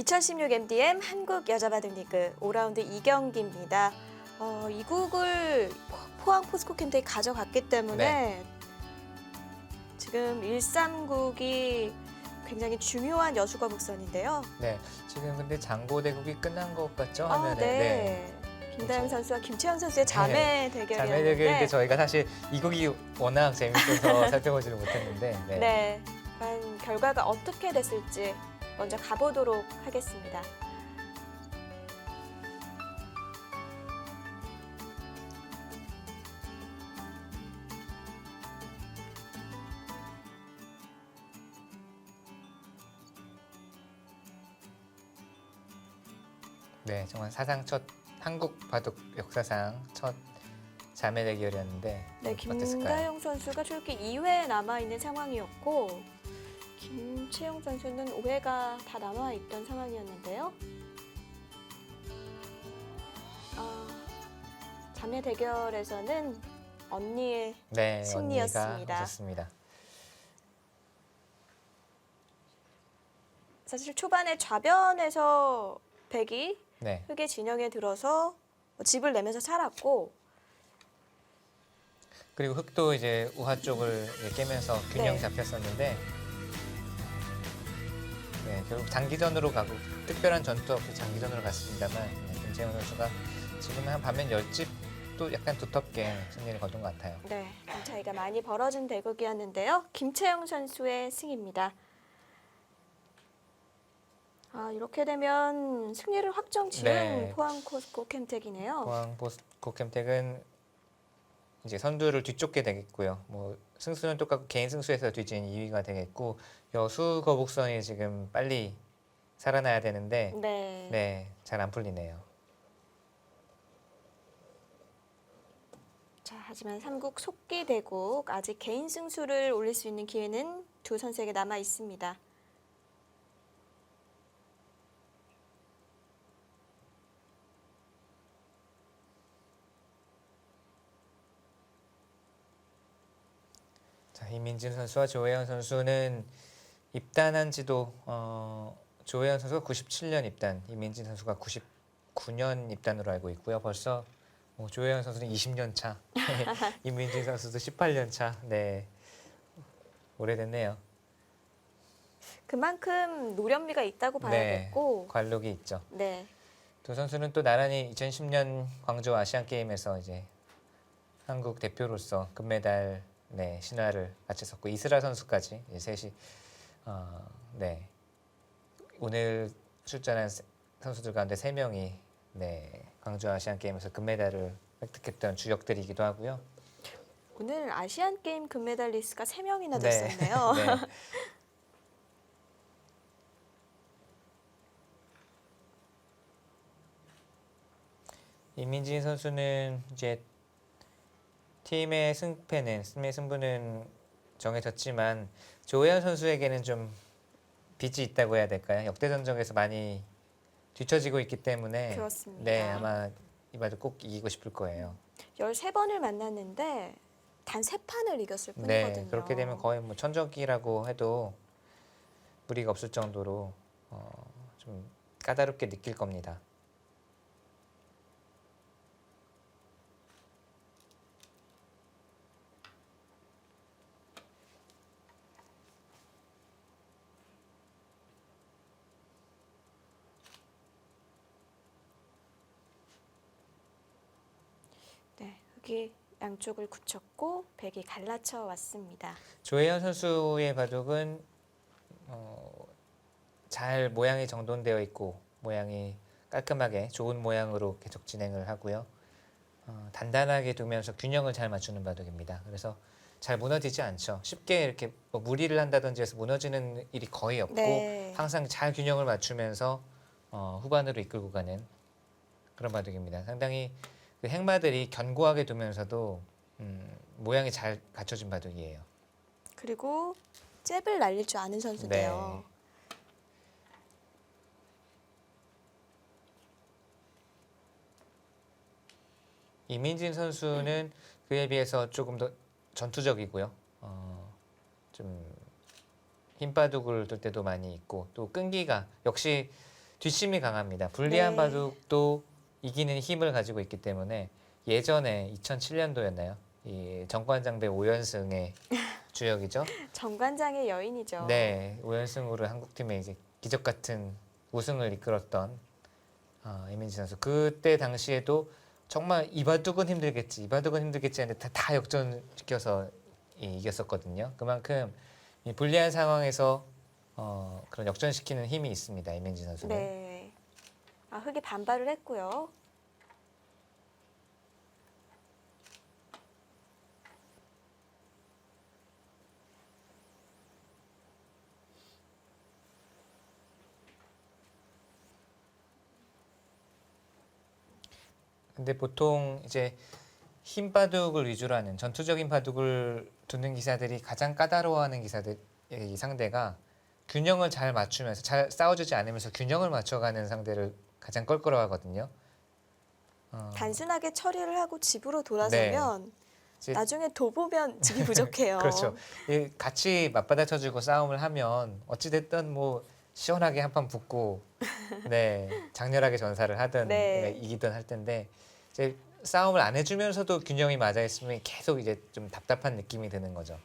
2016 MDM 한국 여자바둑리그 5라운드 2경기입니다. 2국을 포항 포스코캠텍이 가져갔기 때문에 지금 1-3국이 굉장히 중요한 여수거북선인데요. 네, 지금 근데 장고대국이 끝난 것 같죠? 아, 화면에. 네. 김다영 선수와 김채연 선수의 자매 대결이었는데 자매 대결인데 저희가 사실 이 곡이 워낙 재밌어서 살펴보지를 못했는데 네. 과연 결과가 어떻게 됐을지 먼저 가보도록 하겠습니다. 네, 정말 사상 첫 한국 바둑 역사상 첫 자매 대결이었는데 네, 어땠을까요? 김다영 선수가 저렇게 2회 남아있는 상황이었고 김채영 선수는 5회가 다 남아있던 상황이었는데요. 자매 대결에서는 언니의 네, 승리였습니다. 언니가 하셨습니다. 사실 초반에 좌변에서 백이 네, 흑의 진영에 들어서 집을 내면서 살았고 그리고 흑도 이제 우하 쪽을 이제 깨면서 균형 네. 잡혔었는데 네, 결국 장기전으로 가고 특별한 전투 없이 장기전으로 갔습니다만 김채영 선수가 지금 한 반면 10집도 약간 두텁게 승리를 거둔 것 같아요. 네, 좀 차이가 많이 벌어진 대국이었는데요. 김채영 선수의 승입니다. 이렇게 되면 승리를 확정 지은 네. 포항 포스코캠텍이네요. 포항 포스코캠텍은 이제 선두를 뒤쫓게 되겠고요. 뭐 승수는 똑같고 개인 승수에서 뒤진 2위가 되겠고 여수 거북선이 지금 빨리 살아나야 되는데 네. 네, 잘 안 풀리네요. 자, 하지만 3국 속기 대국 아직 개인 승수를 올릴 수 있는 기회는 두 선수에게 남아 있습니다. 자, 이민진 선수와 조혜연 선수는 입단한 지도 조혜연 선수가 97년 입단, 이민진 선수가 99년 입단으로 알고 있고요. 벌써 조혜연 선수는 20년 차, 이민진 선수도 18년 차. 네, 오래됐네요. 그만큼 노련미가 있다고 네, 봐야겠고 관록이 있죠. 네. 두 선수는 또 나란히 2010년 광저우 아시안 게임에서 이제 한국 대표로서 금메달 신화를 바쳤었고 이스라 선수까지 이제 셋이 네, 오늘 출전한 선수들 가운데 3명이 광저우 아시안 게임에서 금메달을 획득했던 주역들이기도 하고요. 오늘 아시안 게임 금메달리스트가 3명이나 네. 됐었네요. 네. 이민진 선수는 이제 팀의 승부는 정해졌지만 조혜연 선수에게는 좀 빚이 있다고 해야 될까요? 역대 전적에서 많이 뒤처지고 있기 때문에 그렇습니다. 네, 아마 이번에도 꼭 이기고 싶을 거예요. 13번을 만났는데 단 3판을 이겼을 네, 뿐이거든요. 그렇게 되면 거의 뭐 천적이라고 해도 무리가 없을 정도로 좀 까다롭게 느낄 겁니다. 네, 흑이 양쪽을 굳혔고 백이 갈라쳐 왔습니다. 조혜연 선수의 바둑은 잘 모양이 정돈되어 있고 모양이 깔끔하게 좋은 모양으로 계속 진행을 하고요. 단단하게 두면서 균형을 잘 맞추는 바둑입니다. 그래서 잘 무너지지 않죠. 쉽게 이렇게 뭐 무리를 한다든지 해서 무너지는 일이 거의 없고 네. 항상 잘 균형을 맞추면서 후반으로 이끌고 가는 그런 바둑입니다. 상당히 그 행마들이 견고하게 두면서도 모양이 잘 갖춰진 바둑이에요. 그리고 잽을 날릴 줄 아는 선수인데요. 네. 이민진 선수는 그에 비해서 조금 더 전투적이고요. 좀 힘바둑을 둘 때도 많이 있고 또 끈기가 역시 뒷심이 강합니다. 불리한 네. 바둑도 이기는 힘을 가지고 있기 때문에 예전에 2007년도였나요? 이 정관장배 5연승의 주역이죠. 정관장의 여인이죠. 네, 5연승으로 한국팀의 이제 기적 같은 우승을 이끌었던 이민지 선수. 그때 당시에도 정말 이 바둑은 힘들겠지, 이 바둑은 힘들겠지 하는데 다 역전시켜서 이겼었거든요. 그만큼 이 불리한 상황에서 그런 역전시키는 힘이 있습니다. 이민지 선수는. 네. 흑이 반발을 했고요. 근데 보통 이제 힘 바둑을 위주로 하는 전투적인 바둑을 두는 기사들이 가장 까다로워하는 기사들 이 상대가 균형을 잘 맞추면서 잘 싸워주지 않으면서 균형을 맞춰가는 상대를 가장 껄끄러워하거든요. 단순하게 처리를 하고 집으로 돌아서면 이제 나중에 도보면 집이 부족해요. 그렇죠. 같이 맞받아쳐주고 싸움을 하면 어찌 됐든 뭐 시원하게 한 판 붙고, 네 장렬하게 전사를 하든 네. 네, 이기든 할 텐데 이제 싸움을 안 해주면서도 균형이 맞아 있으면 계속 이제 좀 답답한 느낌이 드는 거죠.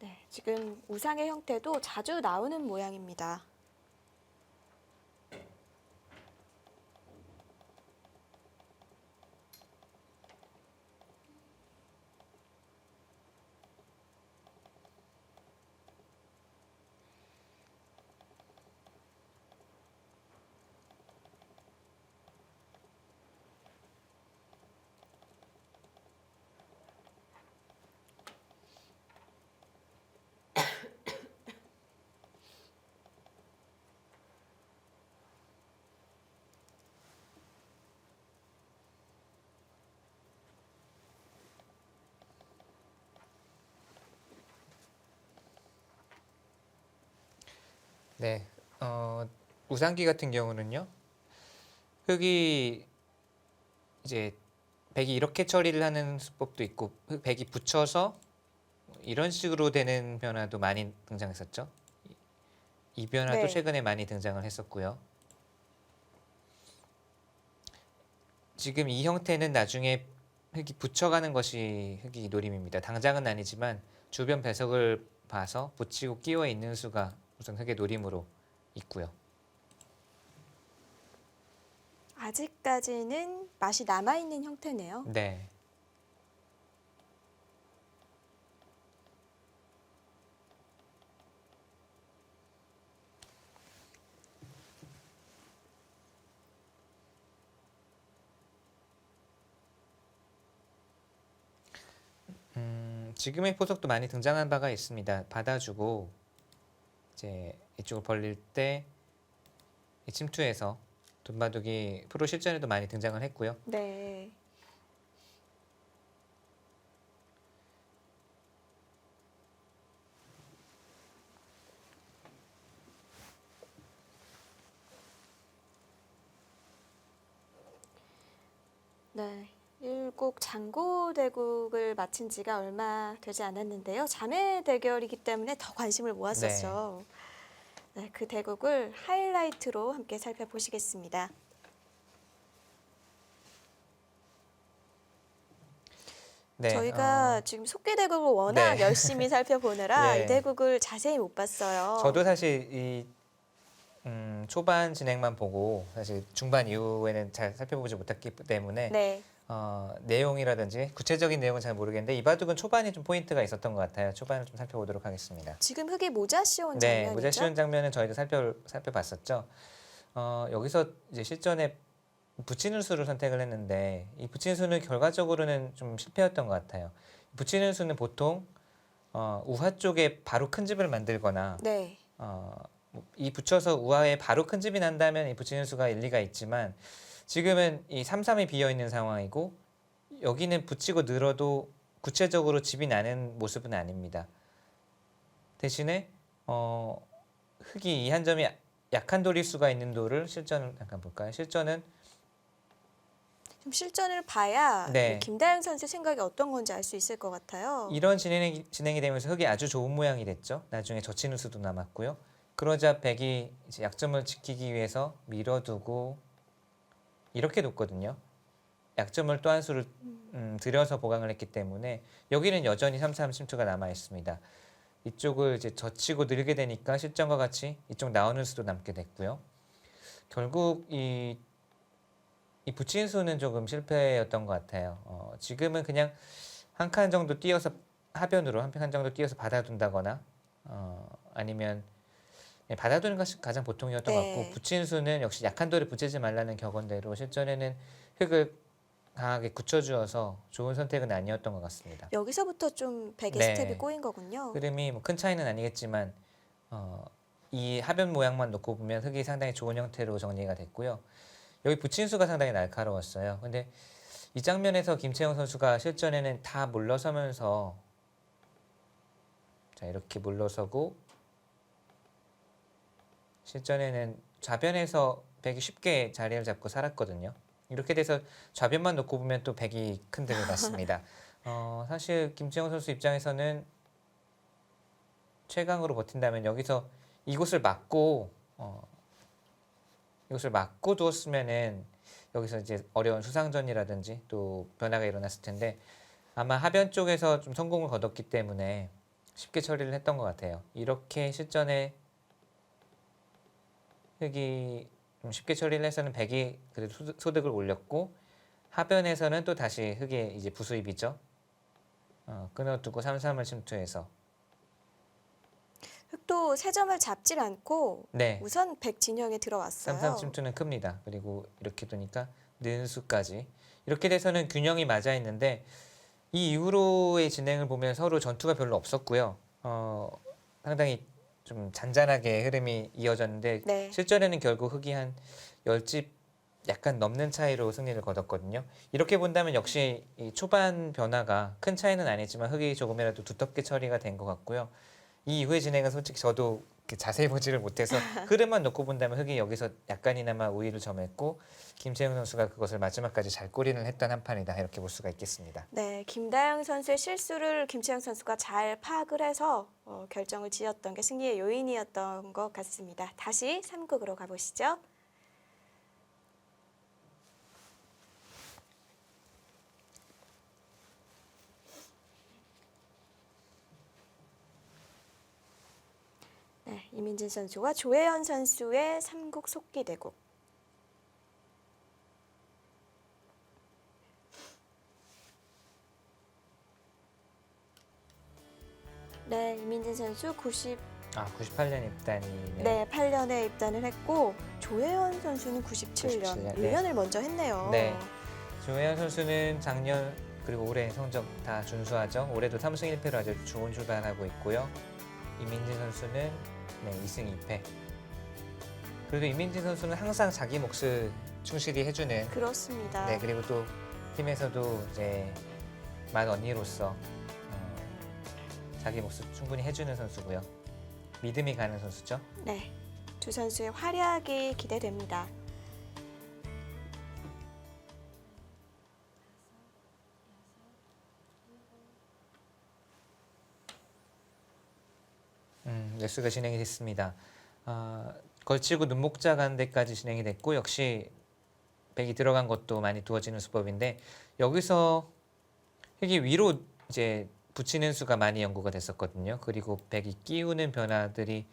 네, 지금 우상의 형태도 자주 나오는 모양입니다. 네, 우상기 같은 경우는요. 흑이 이제 백이 이렇게 처리를 하는 수법도 있고 백이 붙여서 이런 식으로 되는 변화도 많이 등장했었죠. 이 변화도 네. 최근에 많이 등장을 했었고요. 지금 이 형태는 나중에 흑이 붙여가는 것이 흑이 노림입니다. 당장은 아니지만 주변 배석을 봐서 붙이고 끼워 있는 수가 우선 흑의 노림으로 있고요. 아직까지는 맛이 남아있는 형태네요. 네. 지금의 포석도 많이 등장한 바가 있습니다. 받아주고 이제 이쪽을 벌릴 때 이 침투해서 돈바둑이 프로 실전에도 많이 등장을 했고요. 네. 네. 일국 장고대국을 마친 지가 얼마 되지 않았는데요. 자매 대결이기 때문에 더 관심을 모았었죠. 네, 그 대국을 하이라이트로 함께 살펴보시겠습니다. 네, 저희가 지금 속기대국을 워낙 네. 열심히 살펴보느라 예. 이 대국을 자세히 못 봤어요. 저도 사실 이 초반 진행만 보고 사실 중반 이후에는 잘 살펴보지 못했기 때문에 네. 내용이라든지 구체적인 내용은 잘 모르겠는데 이 바둑은 초반이 좀 포인트가 있었던 것 같아요. 초반을 좀 살펴보도록 하겠습니다. 지금 흑이 모자 씌운 네, 장면이죠. 모자 씌운 장면은 저희도 살펴봤었죠. 여기서 이제 실전에 붙이는 수를 선택을 했는데 이 붙이는 수는 결과적으로는 좀 실패였던 것 같아요. 붙이는 수는 보통 우하 쪽에 바로 큰 집을 만들거나 네. 이 붙여서 우하에 바로 큰 집이 난다면 이 붙이는 수가 일리가 있지만 지금은 이 3-3이 비어 있는 상황이고 여기는 붙이고 늘어도 구체적으로 집이 나는 모습은 아닙니다. 대신에 흙이 이 한 점이 약한 돌일 수가 있는 돌을 실전을 잠깐 볼까요? 실전은 좀 실전을 봐야 네. 김다영 선수 생각이 어떤 건지 알 수 있을 것 같아요. 이런 진행이 되면서 흙이 아주 좋은 모양이 됐죠. 나중에 젖히는 수도 남았고요. 그러자 백이 이제 약점을 지키기 위해서 밀어두고 이렇게 뒀거든요. 약점을 또 한 수를 들여서 보강을 했기 때문에 여기는 여전히 3-3 침투가 남아 있습니다. 이쪽을 이제 젖히고 늘게 되니까 실전과 같이 이쪽 나오는 수도 남게 됐고요. 결국 이 붙인 수는 조금 실패였던 것 같아요. 지금은 그냥 한 칸 정도 띄어서 하변으로 한 칸 정도 띄어서 받아둔다거나 아니면 받아두는 것이 가장 보통이었던 것 같고 붙인 수는 역시 약한 돌에 붙이지 말라는 격언대로 실전에는 흙을 강하게 굳혀주어서 좋은 선택은 아니었던 것 같습니다. 여기서부터 좀 백의 네. 스텝이 꼬인 거군요. 흐름이 뭐 큰 차이는 아니겠지만 이 하변 모양만 놓고 보면 흙이 상당히 좋은 형태로 정리가 됐고요. 여기 붙인 수가 상당히 날카로웠어요. 근데 이 장면에서 김채영 선수가 실전에는 다 물러서면서 자 이렇게 물러서고 실전에는 좌변에서 백이 쉽게 자리를 잡고 살았거든요. 이렇게 돼서 좌변만 놓고 보면 또 백이 큰 득을 봤습니다. 사실 김채영 선수 입장에서는 최강으로 버틴다면 여기서 이곳을 막고 이곳을 막고 두었으면은 여기서 이제 어려운 수상전이라든지 또 변화가 일어났을 텐데 아마 하변 쪽에서 좀 성공을 거뒀기 때문에 쉽게 처리를 했던 것 같아요. 이렇게 실전에 흙이 좀 쉽게 처리를 해서는 백이 그래도 소득을 올렸고 하변에서는 또 다시 흙의 이제 부수입이죠. 끊어두고 3-3을 침투해서 흙도 세 점을 잡질 않고 네. 우선 백 진영에 들어왔어요. 3-3 침투는 큽니다. 그리고 이렇게 두니까 는수까지 이렇게 돼서는 균형이 맞아 있는데 이 이후로의 진행을 보면 서로 전투가 별로 없었고요. 상당히 좀 잔잔하게 흐름이 이어졌는데 네. 실전에는 결국 흙이 한 10집 약간 넘는 차이로 승리를 거뒀거든요. 이렇게 본다면 역시 이 초반 변화가 큰 차이는 아니지만 흙이 조금이라도 두텁게 처리가 된 것 같고요. 이 이후의 진행은 솔직히 저도 자세히 보지를 못해서 흐름만 놓고 본다면 흙이 여기서 약간이나마 우위를 점했고 김채영 선수가 그것을 마지막까지 잘 꼬리를 했던 한 판이다 이렇게 볼 수가 있겠습니다. 네, 김다영 선수의 실수를 김채영 선수가 잘 파악을 해서 결정을 지었던 게 승리의 요인이었던 것 같습니다. 다시 3국으로 가보시죠. 네, 이민진 선수와 조혜연 선수의 3국 속기 대국. 네, 이민진 선수 98년 입단이네. 네, 8년에 입단을 했고 조혜연 선수는 97년, 97년, 1년을 먼저 했네요. 네. 조혜연 선수는 작년 그리고 올해 성적 다 준수하죠. 올해도 3승 1패로 아주 좋은 출발하고 있고요. 이민진 선수는 네, 2승 2패. 그래도 이민진 선수는 항상 자기 몫을 충실히 해주는 그렇습니다. 네, 그리고 또 팀에서도 이제 맏 언니로서 자기 몫을 충분히 해주는 선수고요. 믿음이 가는 선수죠. 네, 두 선수의 활약이 기대됩니다. 레스가 진행이 됐습니다. 걸치고 눈목자 가는 데까지 진행이 됐고 역시 백이 들어간 것도 많이 두어지는 수법인데 여기서 흙이 위로 이제 붙이는 수가 많이 연구가 됐었거든요. 그리고 백이 끼우는 변화들이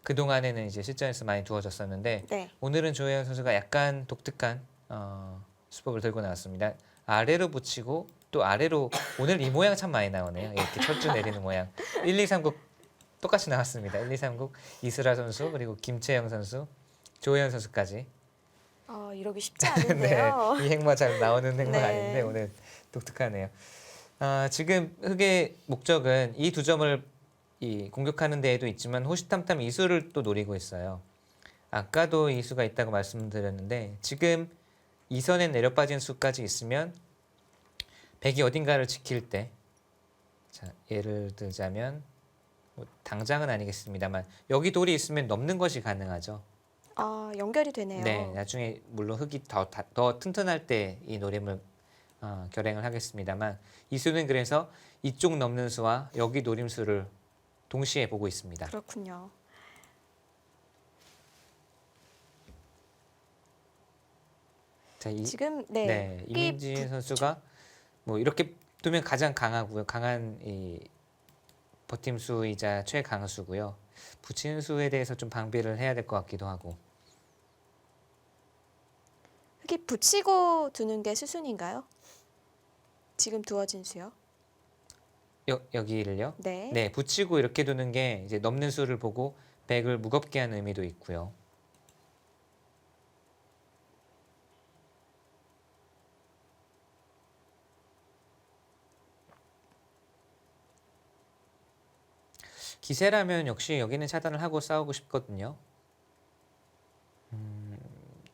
그 동안에는 이제 실전에서 많이 두어졌었는데 네, 오늘은 조혜연 선수가 약간 독특한 수법을 들고 나왔습니다. 아래로 붙이고 또 아래로 오늘 이 모양 참 많이 나오네요. 이렇게 철쭉 내리는 모양. 1, 2, 3국 똑같이 나왔습니다. 1, 2, 3국 이슬아 선수 그리고 김채영 선수, 조혜연 선수까지. 이러기 쉽지 않은데요. 네, 이 행마 잘 나오는 행마 네. 아닌데 오늘 독특하네요. 지금 흙의 목적은 이 두 점을 공격하는 데에도 있지만 호시탐탐 이수를 또 노리고 있어요. 아까도 이수가 있다고 말씀드렸는데 지금 이선에 내려 빠진 수까지 있으면 백이 어딘가를 지킬 때 자, 예를 들자면 뭐 당장은 아니겠습니다만 여기 돌이 있으면 넘는 것이 가능하죠. 아, 연결이 되네요. 네, 나중에 물론 흙이 더 튼튼할 때 이 노림을 결행을 하겠습니다만 이 수는 그래서 이쪽 넘는 수와 여기 노림수를 동시에 보고 있습니다. 그렇군요. 자, 지금 네, 흙이 이민지 선수가 뭐 이렇게 두면 가장 강하고요. 강한 이 버팀수이자 최강수고요. 붙이는 수에 대해서 좀 방비를 해야 될 것 같기도 하고. 흙이 붙이고 두는 게 수순인가요? 지금 두어진 수요? 여기를요? 네. 네, 붙이고 이렇게 두는 게 이제 넘는 수를 보고 백을 무겁게 하는 의미도 있고요. 기세라면 역시 여기는 차단을 하고 싸우고 싶거든요.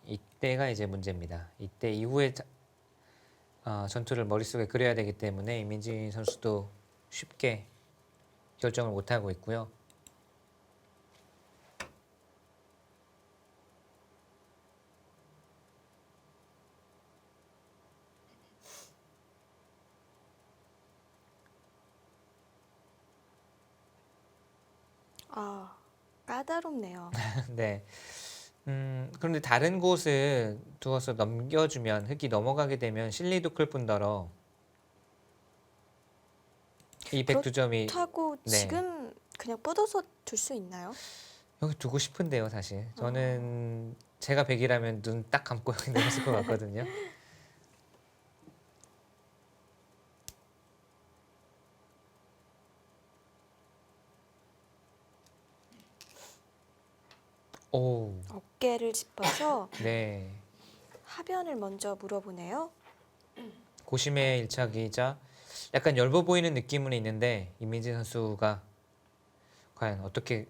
이때가 이제 문제입니다. 이때 이후에 전투를 머릿속에 그려야 되기 때문에 이민지 선수도 쉽게 결정을 못하고 있고요. 아, 까다롭네요. 네. 그런데 다른 곳을 두어서 넘겨주면 흙이 넘어가게 되면 실리도 클 뿐더러 이 백두점이 그렇다고 네. 지금 그냥 뻗어서 둘 수 있나요? 여기 두고 싶은데요, 사실. 저는 제가 백이라면 눈 딱 감고 여기 넣었을 것 같거든요. 오, 어깨를 짚어서 네. 하변을 먼저 물어보네요. 고심의 일착이자 약간 엷어 보이는 느낌은 있는데 이민지 선수가 과연 어떻게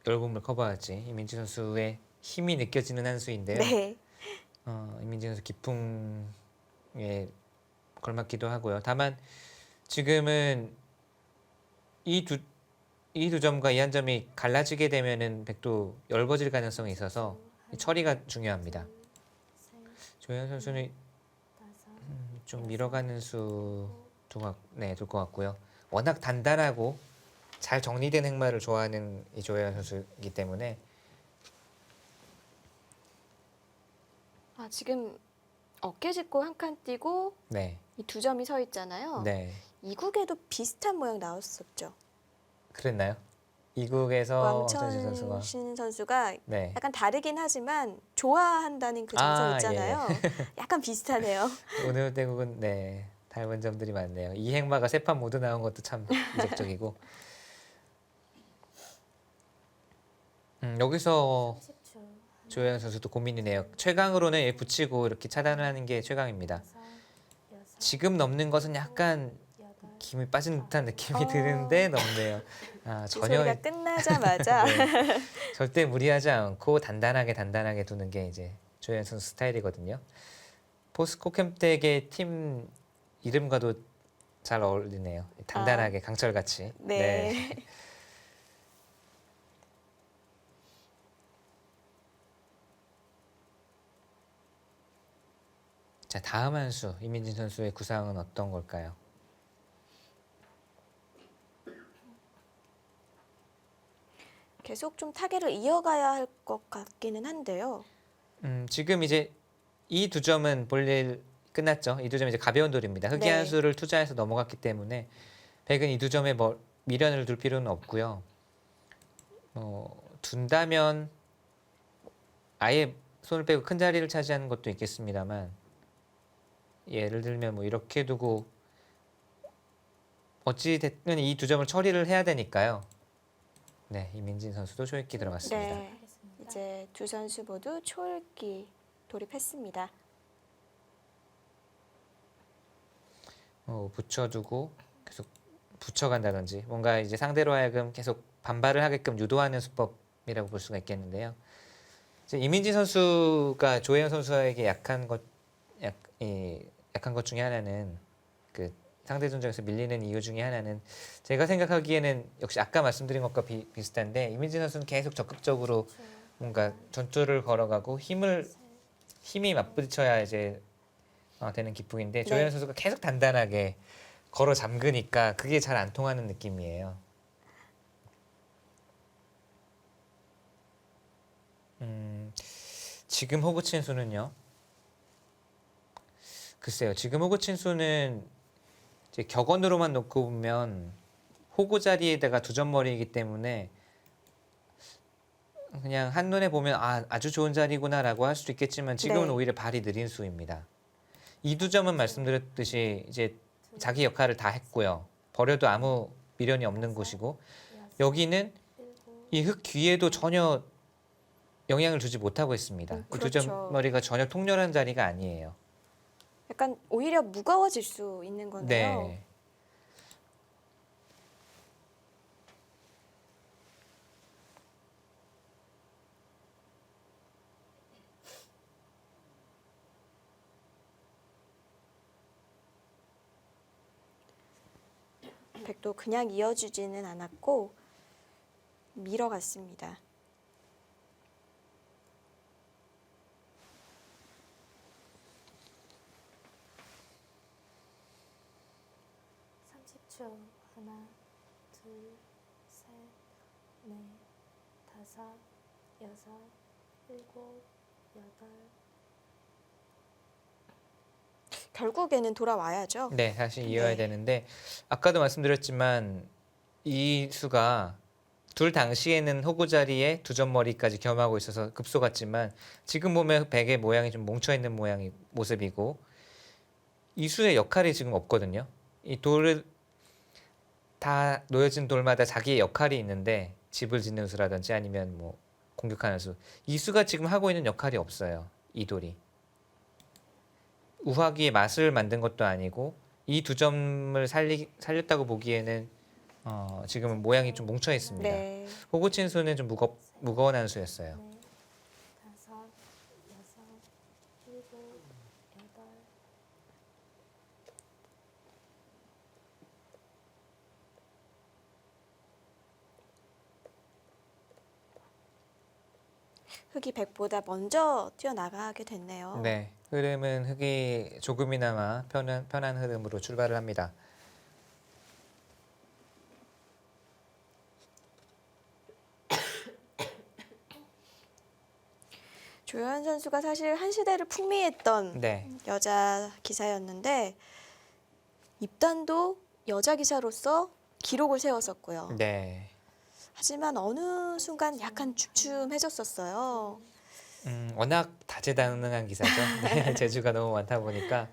엷음을 커버할지 이민지 선수의 힘이 느껴지는 한 수인데요. 네. 이민지 선수 기풍에 걸맞기도 하고요. 다만 지금은 이 두 점과 이 한 점이 갈라지게 되면은 백도 엷어질 가능성이 있어서 이 처리가 중요합니다. 조현 선수는 좀 밀어가는 수 둘 것 같고요. 워낙 단단하고 잘 정리된 흑마를 좋아하는 이 조현 선수이기 때문에 아, 지금 어깨 짚고 한 칸 뛰고 네, 이 두 점이 서 있잖아요. 네, 이국에도 비슷한 모양 나왔었죠. 그랬나요? 이국에서 황천식 선수가 왕천신 선수가 네, 약간 다르긴 하지만 좋아한다는 그 정성 아, 있잖아요. 약간 비슷하네요. 오늘 대국은 네 닮은 점들이 많네요. 이 행마가 세 판 모두 나온 것도 참 이색적이고 여기서 조현 선수도 고민이네요. 최강으로는 얘 붙이고 이렇게 차단을 하는 게 최강입니다. 지금 넘는 것은 약간 김이 빠진 듯한 느낌이 드는데 넘네요. 이 전혀 소리가 끝나자마자 네, 절대 무리하지 않고 단단하게 두는 게 이제 조현 선수 스타일이거든요. 포스코캠텍의 팀 이름과도 잘 어울리네요. 단단하게 강철같이. 네. 자, 다음 한 수 이민진 선수의 구상은 어떤 걸까요? 계속 좀 타겟을 이어가야 할 것 같기는 한데요. 지금 이제 이 두 점은 볼일 끝났죠. 이 두 점 이제 가벼운 돌입니다. 흑이 네. 한 수를 투자해서 넘어갔기 때문에 백은 이 두 점에 뭐 미련을 둘 필요는 없고요. 둔다면 아예 손을 빼고 큰 자리를 차지하는 것도 있겠습니다만 예를 들면 뭐 이렇게 두고 어찌 됐든 이 두 점을 처리를 해야 되니까요. 네, 이민진 선수도 초읽기 들어갔습니다. 네. 이제 두 선수 모두 초읽기 돌입했습니다. 붙여두고 계속 붙여간다든지 뭔가 이제 상대로 하여금 계속 반발을 하게끔 유도하는 수법이라고 볼 수가 있겠는데요. 이제 이민진 선수가 조혜연 선수에게 약한 것 중에 하나는 그 상대 전적에서 밀리는 이유 중에 하나는 제가 생각하기에는 역시 아까 말씀드린 것과 비슷한데 이민진 선수는 계속 적극적으로 뭔가 전투를 걸어가고 힘이 맞부딪혀야 이제 되는 기풍인데 네. 조현 선수가 계속 단단하게 걸어 잠그니까 그게 잘 안 통하는 느낌이에요. 지금 호구 친수는요. 글쎄요. 지금 호구 친수는 이제 격언으로만 놓고 보면 호구 자리에다가 두점머리이기 때문에 그냥 한눈에 보면 아주 좋은 자리구나라고 할 수도 있겠지만 지금은 네. 오히려 발이 느린 수입니다. 이 두 점은 말씀드렸듯이 이제 자기 역할을 다 했고요. 버려도 아무 미련이 없는 곳이고 여기는 이 흙 뒤에도 전혀 영향을 주지 못하고 있습니다. 이 두 그렇죠. 점머리가 전혀 통렬한 자리가 아니에요. 약간 오히려 무거워질 수 있는 거네요. 네. 백도 그냥 이어주지는 않았고 밀어갔습니다. 하나, 둘, 셋, 넷, 다섯, 여섯, 일곱, 여덟. 결국에는 돌아와야죠. 네, 다시 이어야 네. 되는데 아까도 말씀드렸지만 이 수가 둘 당시에는 호구 자리에 두 점머리까지 겸하고 있어서 급소같지만 지금 보면 백의 모양이 좀 뭉쳐 있는 모양이 모습이고 이 수의 역할이 지금 없거든요. 이 돌을 다 놓여진 돌마다 자기의 역할이 있는데 집을 짓는 수라든지 아니면 뭐 공격하는 수. 이 수가 지금 하고 있는 역할이 없어요. 이 돌이. 우화기의 맛을 만든 것도 아니고 이 두 점을 살렸다고 보기에는 지금은 모양이 좀 뭉쳐 있습니다. 네. 호구친 수는 좀 무거운 한 수였어요. 넷, 다섯, 여섯, 일곱, 여덟. 흙이 백보다 먼저 뛰어나가게 됐네요. 네, 흐름은 흙이 조금이나마 편한 흐름으로 출발을 합니다. 조현 선수가 사실 한 시대를 풍미했던 네, 여자 기사였는데 입단도 여자 기사로서 기록을 세웠었고요. 네. 하지만 어느 순간 약간 주춤해졌었어요. 워낙 다재다능한 기사죠. 네, 재주가 너무 많다 보니까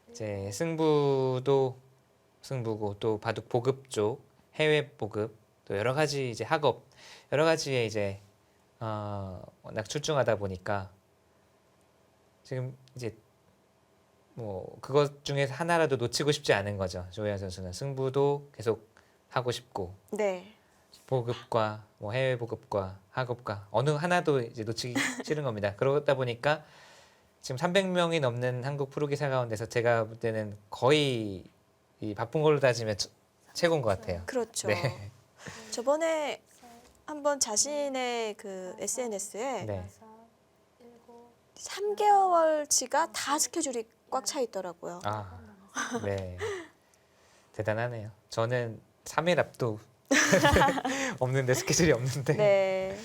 이제 승부도 승부고 또 바둑 보급 쪽 해외 보급 또 여러 가지 이제 학업 여러 가지에 이제 워낙 출중하다 보니까 지금 이제 뭐 그것 중에서 하나라도 놓치고 싶지 않은 거죠. 조혜연 선수는 승부도 계속 하고 싶고 네. 보급과 뭐 해외 보급과 학업과 어느 하나도 이제 놓치기 싫은 겁니다. 그러다 보니까 지금 300명이 넘는 한국 프로기사 가운데서 제가 볼 때는 거의 이 바쁜 걸로 따지면 최고인 것 같아요. 그렇죠. 네. 저번에 한번 자신의 그 SNS에 네. 3개월치가 다 스케줄이 꽉 차 있더라고요. 아, 네. 대단하네요. 저는 3일 앞도 없는데 스케줄이 없는데. 네.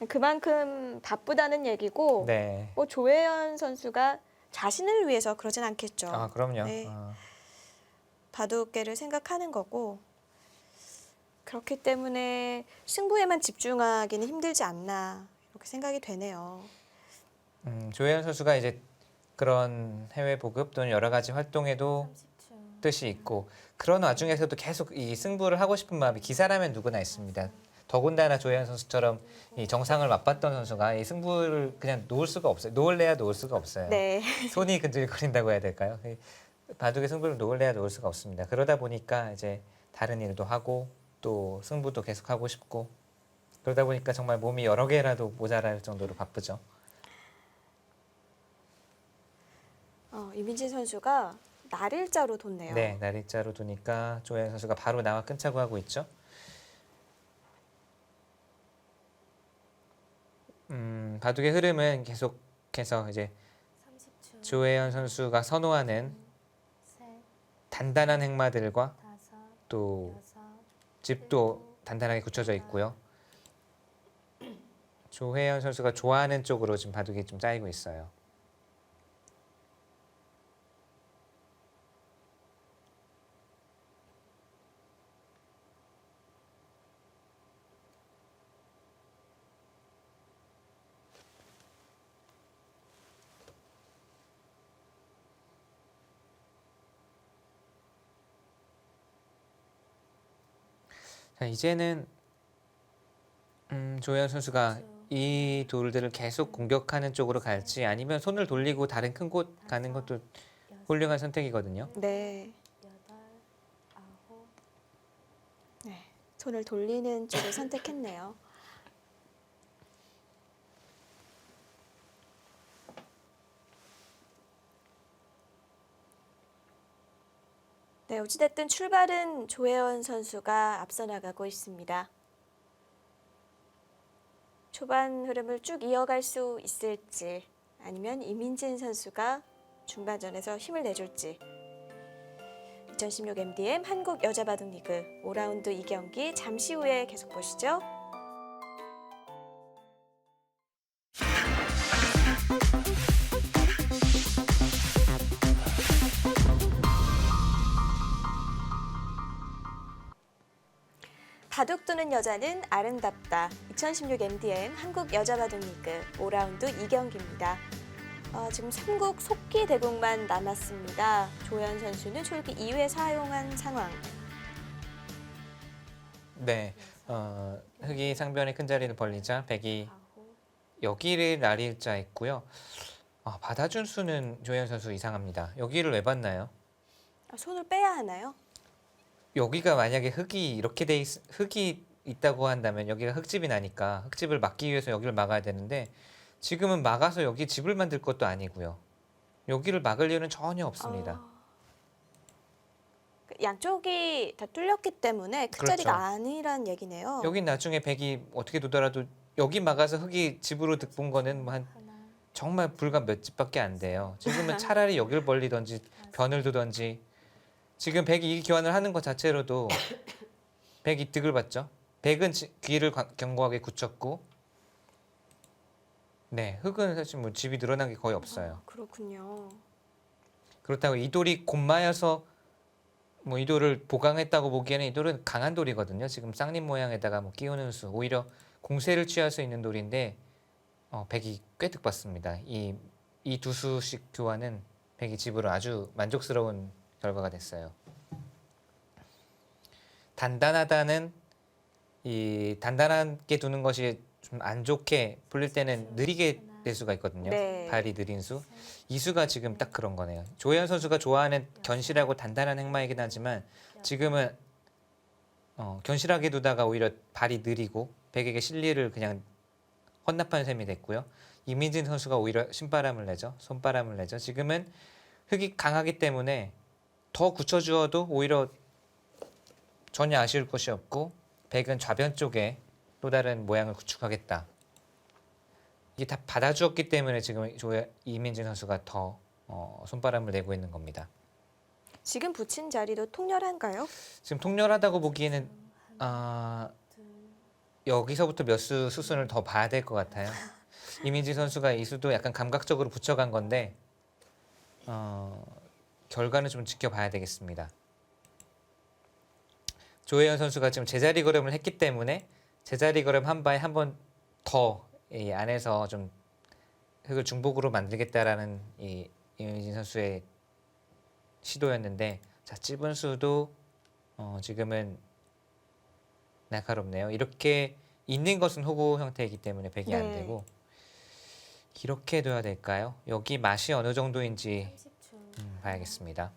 그만큼 바쁘다는 얘기고 네. 뭐 조혜연 선수가 자신을 위해서 그러진 않겠죠. 아, 그럼요. 네. 바둑계를 생각하는 거고 그렇기 때문에 승부에만 집중하기는 힘들지 않나 이렇게 생각이 되네요. 조혜연 선수가 이제 그런 해외 보급 또는 여러 가지 활동에도 30초. 뜻이 있고 그런 와중에서도 계속 이 승부를 하고 싶은 마음이 기사라면 누구나 있습니다. 더군다나 조혜연 선수처럼 이 정상을 맛봤던 선수가 이 승부를 그냥 놓을 수가 없어요. 놓을래야 놓을 수가 없어요. 네. 손이 근질거린다고 해야 될까요? 바둑의 승부를 놓을래야 놓을 수가 없습니다. 그러다 보니까 이제 다른 일도 하고 또 승부도 계속 하고 싶고 그러다 보니까 정말 몸이 여러 개라도 모자랄 정도로 바쁘죠. 이민진 선수가 날일자로 뒀네요. 네, 날일자로 두니까 조혜연 선수가 바로 나와 끊자고 하고 있죠. 바둑의 흐름은 계속해서 이제 30초. 조혜연 선수가 선호하는 셋, 단단한 행마들과 다섯, 또 여섯, 집도 단단하게 굳혀져 있고요. 조혜연 선수가 좋아하는 쪽으로 지금 바둑이 좀 짜이고 있어요. 자, 이제는 조혜연 선수가 이 돌들을 계속 공격하는 쪽으로 갈지 아니면 손을 돌리고 다른 큰 곳 가는 것도 여섯, 훌륭한 선택이거든요. 네. 여덟, 아홉, 네. 손을 돌리는 쪽을 선택했네요. 네, 어찌됐든 출발은 조혜원 선수가 앞서 나가고 있습니다. 초반 흐름을 쭉 이어갈 수 있을지 아니면 이민진 선수가 중반전에서 힘을 내줄지 2016 MDM 한국 여자바둑리그 5라운드 2경기 잠시 후에 계속 보시죠. 바둑 두는 여자는 아름답다. 2016 MDM 한국 여자바둑리그 5라운드 2경기입니다. 지금 3국 속기 대국만 남았습니다. 조현 선수는 촐기 2회 사용한 상황. 네, 흑이 상변의 큰 자리를 벌리자 백이 아홉, 여기를 날일자 했고요. 받아준 수는 조혜연 선수 이상합니다. 여기를 왜 받나요? 손을 빼야 하나요? 여기가 만약에 흙이 있다고 한다면 여기가 흙집이 나니까 흙집을 막기 위해서 여기를 막아야 되는데 지금은 막아서 여기 집을 만들 것도 아니고요. 여기를 막을 이유는 전혀 없습니다. 양쪽이 다 뚫렸기 때문에 큰 그렇죠. 자리가 아니란 얘기네요. 여긴 나중에 백이 어떻게 두더라도 여기 막아서 흙이 집으로 득본 거는 뭐 한 하나, 정말 불과 몇 집밖에 안 돼요. 지금은 차라리 여기를 벌리던지 변을 두던지 지금 백이 이 교환을 하는 것 자체로도 백이 득을 받죠. 백은 귀를 견고하게 굳혔고 네, 흙은 사실 뭐 집이 늘어난 게 거의 없어요. 그렇군요. 그렇다고 이 돌이 곤마여서 뭐 이 돌을 보강했다고 보기에는 이 돌은 강한 돌이거든요. 지금 쌍립 모양에다가 뭐 끼우는 수 오히려 공세를 취할 수 있는 돌인데 백이 꽤 득받습니다. 이 두 수씩 교환은 백이 집으로 아주 만족스러운 결과가 됐어요. 단단하다는 이 단단하게 두는 것이 좀 안 좋게 풀릴 때는 느리게 될 수가 있거든요. 네. 발이 느린 수. 이 수가 지금 딱 그런 거네요. 조혜연 선수가 좋아하는 견실하고 단단한 행마이긴 하지만 지금은 견실하게 두다가 오히려 발이 느리고 백에게 실리를 그냥 헌납한 셈이 됐고요. 이민진 선수가 오히려 신바람을 내죠. 손바람을 내죠. 지금은 흙이 강하기 때문에 더 굳혀주어도 오히려 전혀 아쉬울 것이 없고 백은 좌변 쪽에 또 다른 모양을 구축하겠다. 이게 다 받아주었기 때문에 지금 이민진 선수가 더 손바람을 내고 있는 겁니다. 지금 붙인 자리도 통렬한가요? 지금 통렬하다고 보기에는 여기서부터 몇 수 수순을 더 봐야 될 것 같아요. 이민진 선수가 이 수도 약간 감각적으로 붙여간 건데 결과는 좀 지켜봐야 되겠습니다. 조혜연 선수가 지금 제자리 걸음을 했기 때문에 제자리 걸음 한 바에 한 번 더 이 안에서 좀 흙을 중복으로 만들겠다라는 이 이민진 선수의 시도였는데 자 찝은 수도 지금은 날카롭네요. 이렇게 있는 것은 호구 형태이기 때문에 백이 안 네. 되고 이렇게 둬야 될까요? 여기 맛이 어느 정도인지 30초. 봐야겠습니다.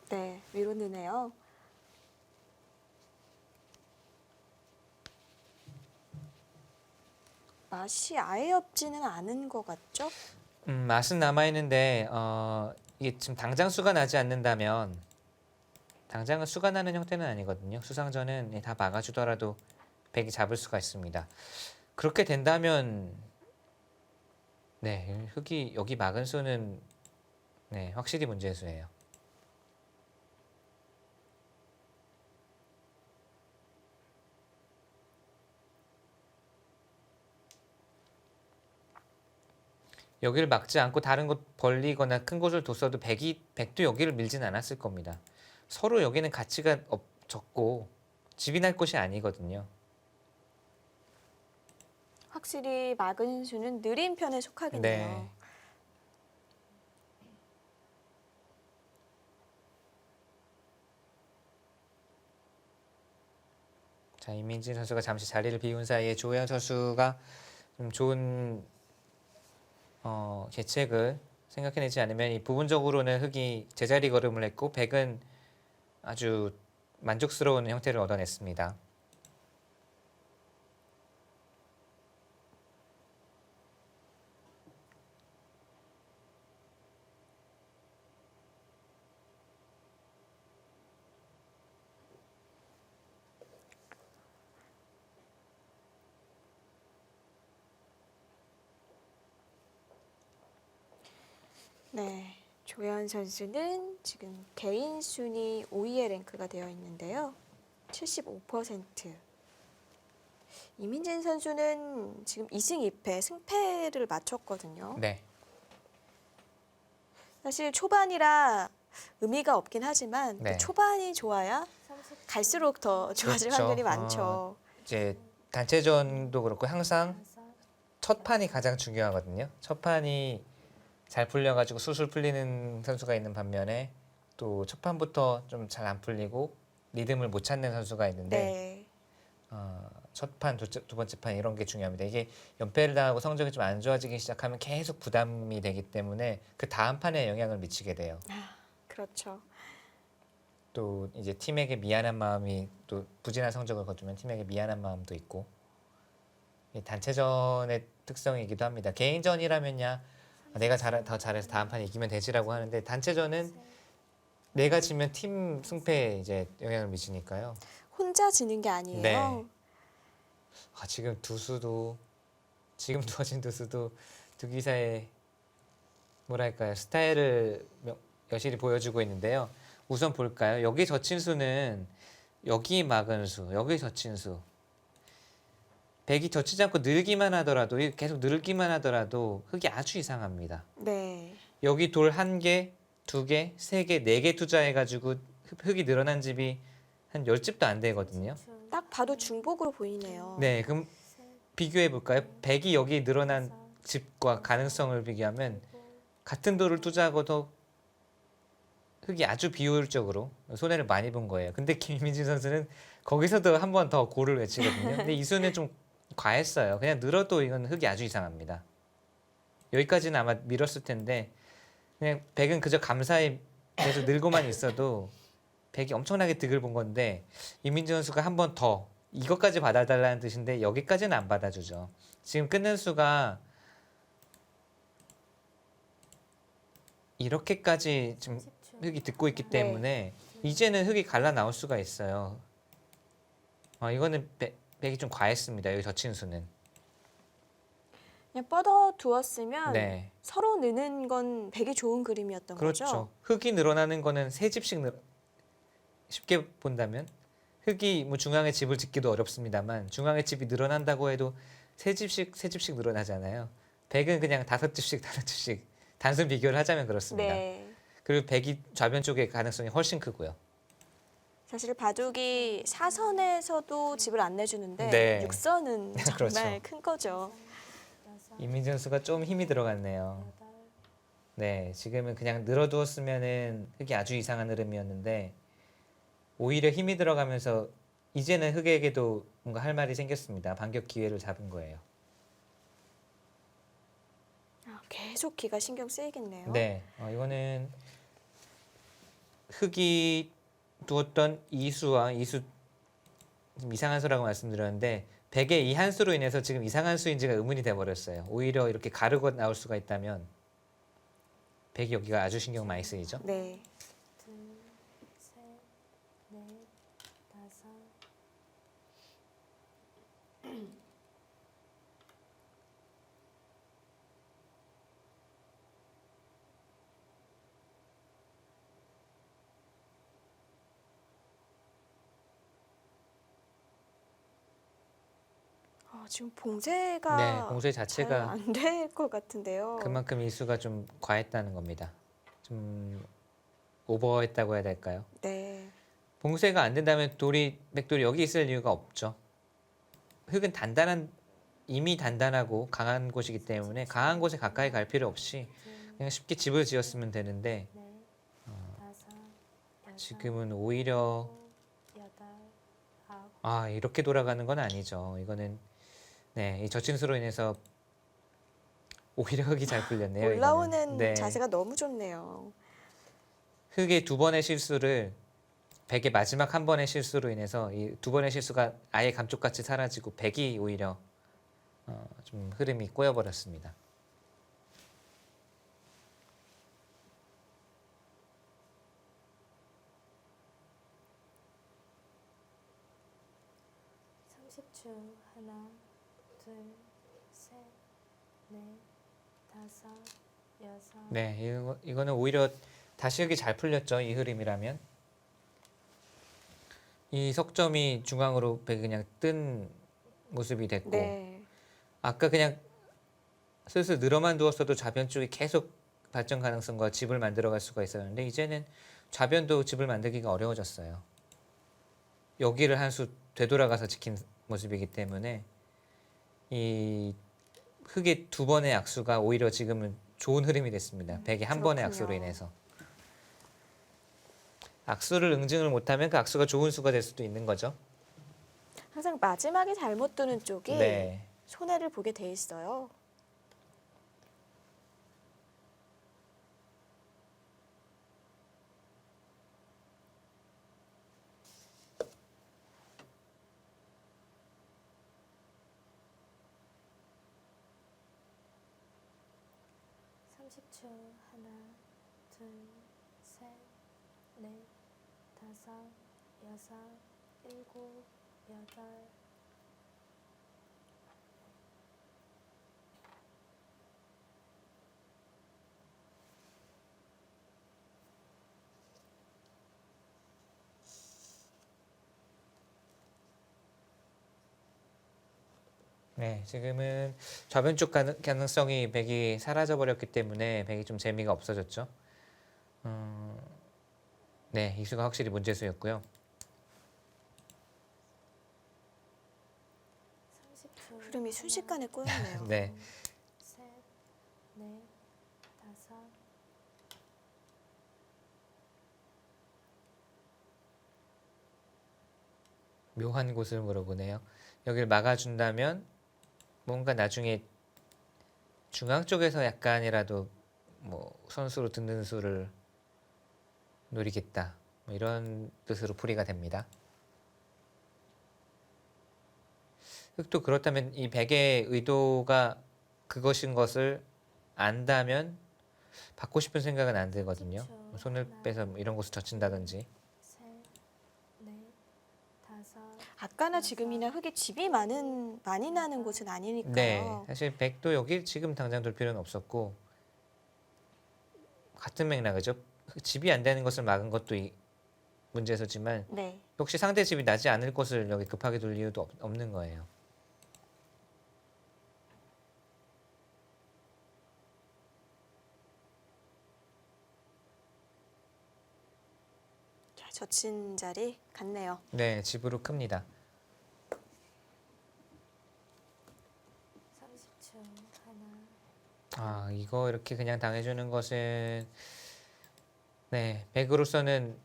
네, 위로 느네요. 맛이 아예 없지는 않은 것 같죠? 맛은 남아 있는데 이게 지금 당장 수가 나지 않는다면 당장은 수가 나는 형태는 아니거든요. 수상전은 다 막아주더라도 백이 잡을 수가 있습니다. 그렇게 된다면 네, 흑이 여기 막은 수는 네, 확실히 문제의 수예요. 여기를 막지 않고 다른 곳 벌리거나 큰 곳을 뒀어도 백도 여기를 밀진 않았을 겁니다. 서로 여기는 가치가 적고 집이 날 곳이 아니거든요. 확실히 막은 수는 느린 편에 속하겠네요. 네. 자, 이민진 선수가 잠시 자리를 비운 사이에 조현 선수가 좀 좋은 계책을 생각해내지 않으면 이 부분적으로는 흑이 제자리 걸음을 했고 백은 아주 만족스러운 형태를 얻어냈습니다. 네, 조현 선수는 지금 개인 순위 5위에 랭크가 되어 있는데요. 75%. 이민진 선수는 지금 2승 2패, 승패를 맞췄거든요. 네. 사실 초반이라 의미가 없긴 하지만 네. 또 초반이 좋아야 30초. 갈수록 더 좋아질 그렇죠. 확률이 많죠. 이제 단체전도 그렇고 항상 첫 판이 가장 중요하거든요. 첫 판이 잘 풀려가지고 술술 풀리는 선수가 있는 반면에 또 첫 판부터 좀 잘 안 풀리고 리듬을 못 찾는 선수가 있는데 네. 첫 판, 두 번째 판 이런 게 중요합니다. 이게 연패를 당하고 성적이 좀 안 좋아지기 시작하면 계속 부담이 되기 때문에 그 다음 판에 영향을 미치게 돼요. 그렇죠. 또 이제 팀에게 미안한 마음이 또 부진한 성적을 거두면 팀에게 미안한 마음도 있고 이 단체전의 특성이기도 합니다. 개인전이라면야 내가 더 잘해서 다음 판 이기면 되지라고 하는데 단체전은 내가 지면 팀 승패에 이제 영향을 미치니까요. 혼자 지는 게 아니에요. 네. 지금 지금 두어진 두수도 두 기사의 뭐랄까요 스타일을 여실히 보여주고 있는데요. 우선 볼까요? 여기 젖힌 수는 여기 막은 수, 여기 젖힌 수. 백이 젖히지 않고 늘기만 하더라도 계속 늘기만 하더라도 흙이 아주 이상합니다. 네. 여기 돌 1개, 2개, 3개, 4개 투자해가지고 흙이 늘어난 집이 한 10집도 안 되거든요. 딱 봐도 중복으로 보이네요. 네, 그럼 비교해 볼까요? 백이 여기 늘어난 집과 가능성을 비교하면 같은 돌을 투자하고도 흙이 아주 비효율적으로 손해를 많이 본 거예요. 근데 김민진 선수는 거기서도 한 번 더 고를 외치거든요. 근데 이 수는 좀 과했어요. 그냥 늘어도 이건 흙이 아주 이상합니다. 여기까지는 아마 밀었을 텐데 그냥 백은 그저 감사히 계속 늘고만 있어도 백이 엄청나게 득을 본 건데 이민진 선수가 한 번 더 이것까지 받아달라는 뜻인데 여기까지는 안 받아주죠. 지금 끊는 수가 이렇게까지 지금 30초. 흙이 듣고 있기 때문에 이제는 흙이 갈라 나올 수가 있어요. 이거는 백이 좀 과했습니다. 여기 젖힌 수는. 그냥 뻗어 두었으면 네, 서로 느는 건 백이 좋은 그림이었던 그렇죠. 거죠. 흙이 늘어나는 거는 세 집씩 쉽게 본다면 흙이 뭐 중앙에 집을 짓기도 어렵습니다만 중앙에 집이 늘어난다고 해도 세 집씩 늘어나잖아요. 백은 그냥 5집씩 단순 비교를 하자면 그렇습니다. 네. 그리고 백이 좌변 쪽의 가능성이 훨씬 크고요. 사실 바둑이 사선에서도 집을 안 내주는데 네. 육선은 정말 그렇죠. 큰 거죠. 이민진 선수가 좀 힘이 들어갔네요. 네, 지금은 그냥 늘어두었으면은 흙이 아주 이상한 흐름이었는데 오히려 힘이 들어가면서 이제는 흙에게도 뭔가 할 말이 생겼습니다. 반격 기회를 잡은 거예요. 계속 기가 신경 쓰이겠네요. 네, 이거는 흙이 두었던 이수와 이수 좀 이상한 수라고 말씀드렸는데 백의 이 한 수로 인해서 지금 이상한 수인지가 의문이 돼버렸어요. 오히려 이렇게 가르고 나올 수가 있다면 백이 여기가 아주 신경 많이 쓰이죠. 네. 둘, 셋, 넷, 다섯. 지금 봉쇄가 네, 봉쇄 자체가 안 될 것 같은데요. 그만큼 이수가 좀 과했다는 겁니다. 좀 오버했다고 해야 될까요? 네. 봉쇄가 안 된다면 백돌이 여기 있을 이유가 없죠. 흙은 이미 단단하고 강한 곳이기 때문에 강한 곳에 가까이 갈 필요 없이 그냥 쉽게 집을 지었으면 되는데 넷, 다섯, 여섯, 지금은 오히려 일곱, 여덟, 아홉. 이렇게 돌아가는 건 아니죠. 이거는 네, 이 젖힌수로 인해서 오히려 흙이 잘 풀렸네요. 올라오는 이거는. 네. 자세가 너무 좋네요. 흙의 두 번의 실수를 백의 마지막 한 번의 실수로 인해서 이 두 번의 실수가 아예 감쪽같이 사라지고 백이 오히려 좀 흐름이 꼬여버렸습니다. (30초) 하나, 둘, 셋, 넷, 다섯, 여섯. 네, 이거는 오히려 다시 흙이 잘 풀렸죠. 이 흐름이라면. 이 석점이 중앙으로 백이 그냥 뜬 모습이 됐고 네. 아까 그냥 슬슬 늘어만 두었어도 좌변 쪽이 계속 발전 가능성과 집을 만들어갈 수가 있었는데 이제는 좌변도 집을 만들기가 어려워졌어요. 여기를 한 수 되돌아가서 지킨 모습이기 때문에 이 흙의 두 번의 악수가 오히려 지금은 좋은 흐름이 됐습니다. 백의 한 번의 그렇군요. 악수로 인해서. 악수를 응징을 못하면 그 악수가 좋은 수가 될 수도 있는 거죠. 항상 마지막에 잘못 두는 쪽이 네. 손해를 보게 돼 있어요. (30초) 하나, 둘, 셋, 넷, 다섯, 여섯, 일곱, 여덟. 네, 지금은 좌변 쪽 가능성이 백이 사라져 버렸기 때문에 백이 좀 재미가 없어졌죠. 네, 이수가 확실히 문제수였고요. 30초. 흐름이 순식간에 꼬였네요. 네, 셋, 넷, 다섯. 묘한 곳을 물어보네요. 여기를 막아준다면 뭔가 나중에 중앙 쪽에서 약간이라도 뭐 선수로 듣는 수를 노리겠다. 뭐 이런 뜻으로 풀이가 됩니다. 흙도 그렇다면 이 백의 의도가 그것인 것을 안다면 받고 싶은 생각은 안 들거든요. 뭐 손을 빼서 뭐 이런 곳을 젖힌다든지. 셋, 넷, 다섯. 아까나 지금이나 흙에 집이 많이 나는 곳은 아니니까요. 네, 사실 백도 여기 지금 당장 돌 필요는 없었고 같은 맥락이죠. 집이 안 되는 것을 막은 것도 문제소지만 네. 혹시 상대 집이 나지 않을 것을 여기 급하게 돌 이유도 없는 거예요. 자, 젖힌 자리 같네요. 네, 집으로 큽니다. 30초. 하나, 이거 이렇게 그냥 당해주는 것은 네, 백으로서는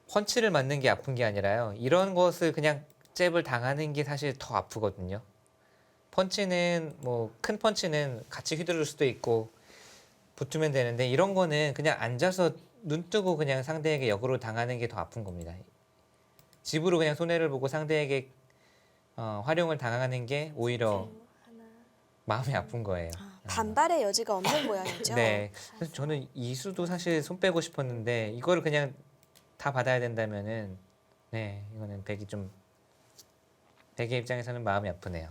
펀치를 맞는 게 아픈 게 아니라요. 이런 것을 그냥 잽을 당하는 게 사실 더 아프거든요. 펀치는 뭐 큰 펀치는 같이 휘두를 수도 있고 붙으면 되는데 이런 거는 그냥 앉아서 눈 뜨고 그냥 상대에게 역으로 당하는 게 더 아픈 겁니다. 집으로 그냥 손해를 보고 상대에게 활용을 당하는 게 오히려 30초. 하나, 마음이 아픈 거예요. 반발의 여지가 없는 모양이죠. 네. 그래서 저는 이수도 사실 손 빼고 싶었는데 이거를 그냥 다 받아야 된다면은 네, 이거는 백의 입장에서는 마음이 아프네요.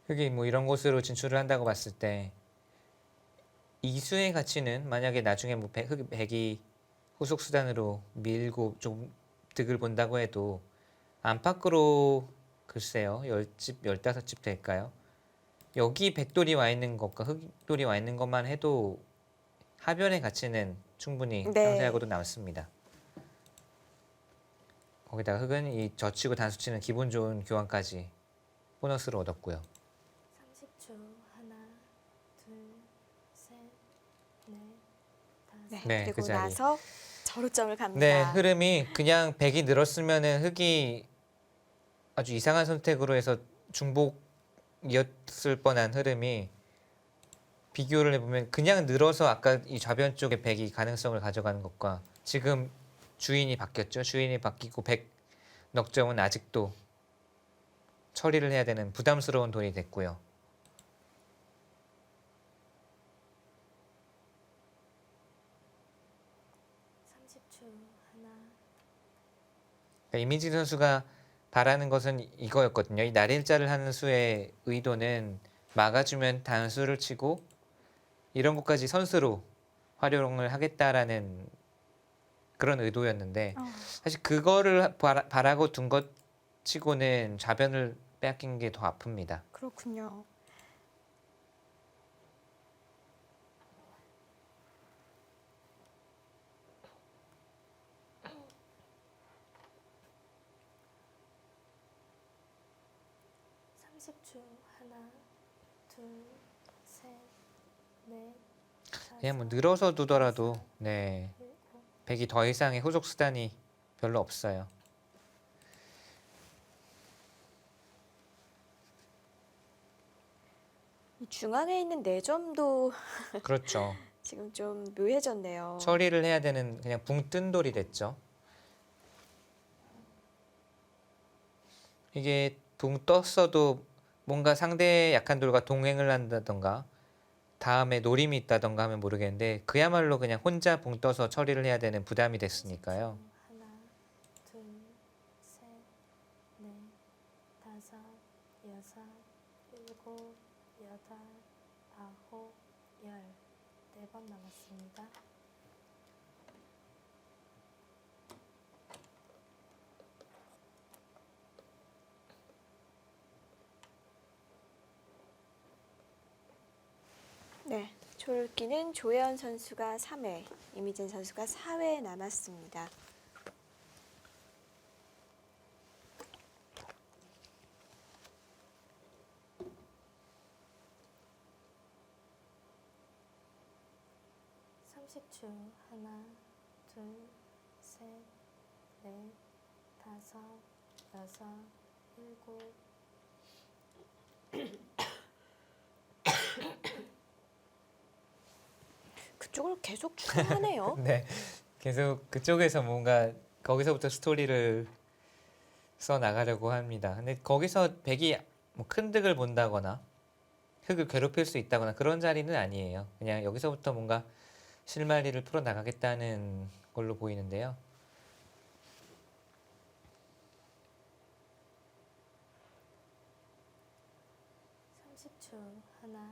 흑이 뭐 이런 곳으로 진출을 한다고 봤을 때 이수의 가치는 만약에 나중에 뭐 백이 후속 수단으로 밀고 좀 득을 본다고 해도 안팎으로 글쎄요 10집 15집 될까요? 여기 백돌이 와 있는 것과 흑돌이 와 있는 것만 해도 하변의 가치는 충분히 네. 상쇄하고도 남습니다. 거기다가 흑은 이 젖히고 단수치는 기분 좋은 교환까지 보너스로 얻었고요. 30초. 하나, 둘, 셋, 넷, 다섯. 네, 네, 그리고 그 자리. 나서 저로점을 갑니다. 네, 흐름이 그냥 백이 늘었으면은 흑이 아주 이상한 선택으로 해서 중복이었을 뻔한 흐름이 비교를 해보면 그냥 늘어서 아까 이 좌변 쪽에 백이 가능성을 가져가는 것과 지금 주인이 바뀌었죠. 주인이 바뀌고 백 넉점은 아직도 처리를 해야 되는 부담스러운 돈이 됐고요. 하나, 그러니까 이민진 선수가 바라는 것은 이거였거든요. 이 날일자를 하는 수의 의도는 막아주면 단수를 치고 이런 것까지 선수로 활용을 하겠다라는 그런 의도였는데 사실 그거를 바라고 둔 것 치고는 좌변을 빼앗긴 게 더 아픕니다. 그렇군요. 하나, 둘, 셋, 넷, 그냥 뭐 다섯, 늘어서 두더라도 네 일곱. 백이 더 이상의 후속 수단이 별로 없어요. 이 중앙에 있는 4점도 그렇죠. 지금 좀 묘해졌네요. 처리를 해야 되는 그냥 붕 뜬 돌이 됐죠. 이게 붕 떴어도 뭔가 상대의 약한 돌과 동행을 한다던가 다음에 노림이 있다던가 하면 모르겠는데 그야말로 그냥 혼자 붕 떠서 처리를 해야 되는 부담이 됐으니까요. 하나, 둘, 셋, 넷, 다섯, 여섯, 일곱, 여덟, 아홉, 열. 4번 남았습니다. 네, 졸기는 조혜연 선수가 3회, 이미진 선수가 4회 남았습니다. 하나, 둘, 셋, 넷, 다섯, 여섯, 일곱. 그쪽을 계속 추가하네요. 네, 계속 그쪽에서 뭔가 거기서부터 스토리를 써 나가려고 합니다. 근데 거기서 백이 뭐 큰 득을 본다거나 흑을 괴롭힐 수 있다거나 그런 자리는 아니에요. 그냥 여기서부터 뭔가 실마리를 풀어 나가겠다는 걸로 보이는데요. 하나,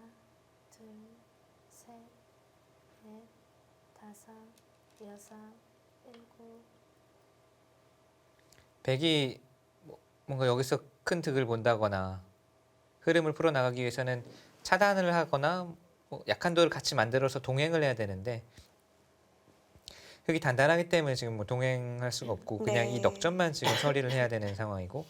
둘, 셋, 넷, 다섯, 여섯, 일곱. 백이 뭔가 여기서 큰 득을 본다거나 흐름을 풀어 나가기 위해서는 차단을 하거나 뭐 약한 돌을 같이 만들어서 동행을 해야 되는데 흑이 단단하기 때문에 지금 뭐 동행할 수가 없고 그냥 네. 이 넉점만 지금 처리를 해야 되는 상황이고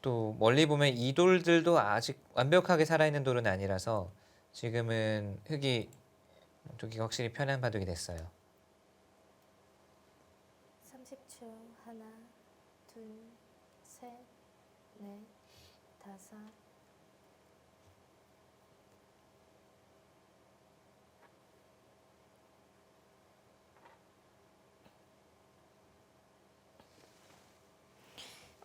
또 멀리 보면 이 돌들도 아직 완벽하게 살아있는 돌은 아니라서 지금은 흑이 두기가 확실히 편한 바둑이 됐어요. 30초 하나, 둘, 셋, 넷, 다섯.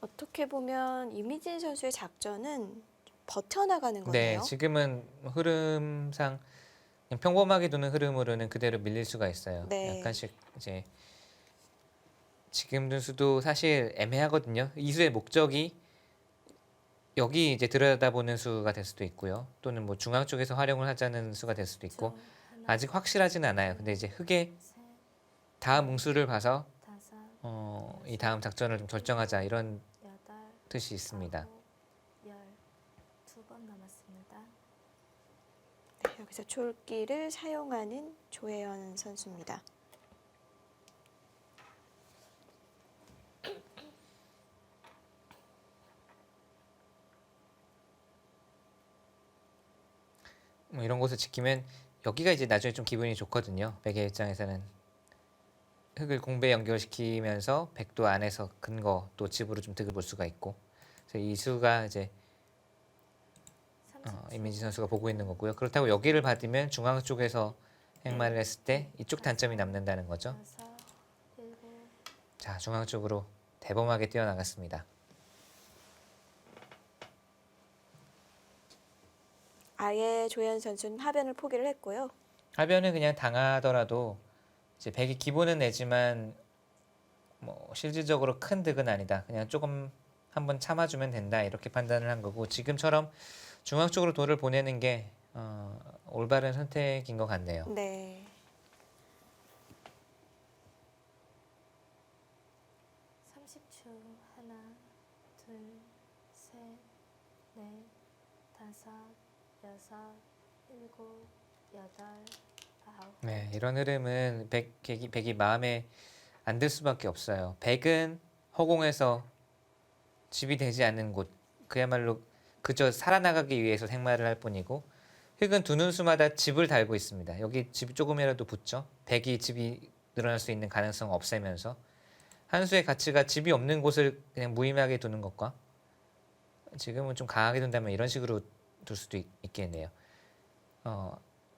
어떻게 보면 이미진 선수의 작전은 버텨나가는 네, 거네요. 지금은 흐름상 그냥 평범하게 두는 흐름으로는 그대로 밀릴 수가 있어요. 네. 약간씩 이제 지금 둔수도 사실 애매하거든요. 이 수의 목적이 여기 이제 들여다보는 수가 될 수도 있고요. 또는 뭐 중앙 쪽에서 활용을 하자는 수가 될 수도 있고 하나, 아직 확실하지는 않아요. 근데 이제 흑의 셋, 다음 뭉수를 봐서 다섯, 이 다음 작전을 좀 결정하자 이런 여덟, 뜻이 있습니다. 아홉, 열. 2번 남았습니다. 네, 여기서 촐기를 사용하는 조혜연 선수입니다. 뭐 이런 곳을 지키면 여기가 이제 나중에 좀 기분이 좋거든요. 백의 입장에서는 흑을 공배 연결시키면서 백도 안에서 근거 또 집으로 좀 득을 볼 수가 있고 그래서 이 수가 이제 30초. 이민지 선수가 보고 있는 거고요. 그렇다고 여기를 받으면 중앙 쪽에서 행마를 했을 때 이쪽 단점이 남는다는 거죠. 여섯, 일곱. 자, 중앙 쪽으로 대범하게 뛰어나갔습니다. 아예 조혜연 선수는 하변을 포기를 했고요. 하변은 그냥 당하더라도 이제 백이 기본은 내지만 뭐 실질적으로 큰 득은 아니다. 그냥 조금 한번 참아주면 된다 이렇게 판단을 한 거고 지금처럼 중앙 쪽으로 돌을 보내는 게 올바른 선택인 것 같네요. 네. 30초 하나, 둘, 셋, 넷, 다섯, 여섯, 일곱, 여덟, 아홉. 네, 이런 흐름은 백이 마음에 안 들 수밖에 없어요. 백은 허공에서 집이 되지 않는 곳, 그야말로 그저 살아나가기 위해서 생활을 할 뿐이고 흑은 두 눈수마다 집을 달고 있습니다. 여기 집이 조금이라도 붙죠. 백이 집이 늘어날 수 있는 가능성을 없애면서 한 수의 가치가 집이 없는 곳을 그냥 무의미하게 두는 것과 지금은 좀 강하게 둔다면 이런 식으로 둘 수도 있겠네요.